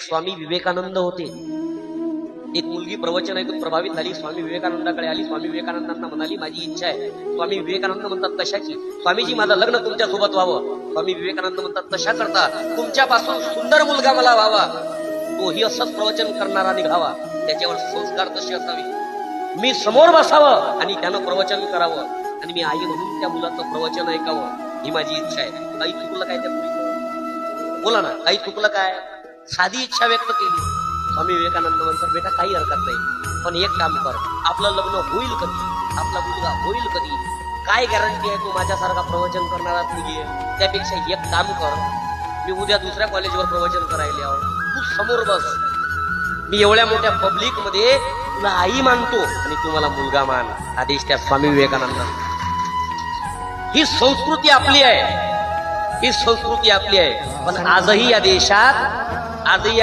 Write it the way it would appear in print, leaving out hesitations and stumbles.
स्वामी विवेकानंद होते. एक मुलगी प्रवचन ऐकून प्रभावित झाली, स्वामी विवेकानंदाकडे आली. स्वामी विवेकानंदांना म्हणाली, माझी इच्छा आहे. स्वामी विवेकानंद म्हणतात, कशाची? स्वामीजी, माझं लग्न तुमच्या सोबत व्हावं. स्वामी विवेकानंद म्हणतात, कशा करता? तुमच्यापासून सुंदर मुलगा मला व्हावा, तोही असंच प्रवचन करणारा निघावा, त्याच्यावर संस्कार तसे असावे, मी समोर बसावं आणि त्यानं प्रवचन करावं, आणि मी आई म्हणून त्या मुलाचं प्रवचन ऐकावं, ही माझी इच्छा आहे. काही चुकलं काय त्या मुलीचं? बोला ना, काही चुकलं काय? साधी इच्छा व्यक्त केली. स्वामी विवेकानंद म्हणतात, बेटा काही हरकत नाही, पण एक काम कर, आपलं लग्न होईल कधी? आपला मुलगा होईल कधी? काय गॅरंटी आहे तू माझ्यासारखा प्रवचन करणारा मुलगी आहे? त्यापेक्षा एक काम कर, मी उद्या दुसऱ्या कॉलेजवर प्रवचन करायला यावं, तू समोर बस, मी एवढ्या मोठ्या पब्लिक मध्ये तुला आई मानतो आणि तू मला मुलगा मान. आदेश त्या स्वामी विवेकानंद. ही संस्कृती आपली आहे, ही संस्कृती आपली आहे. पण आजही या देशात, आजही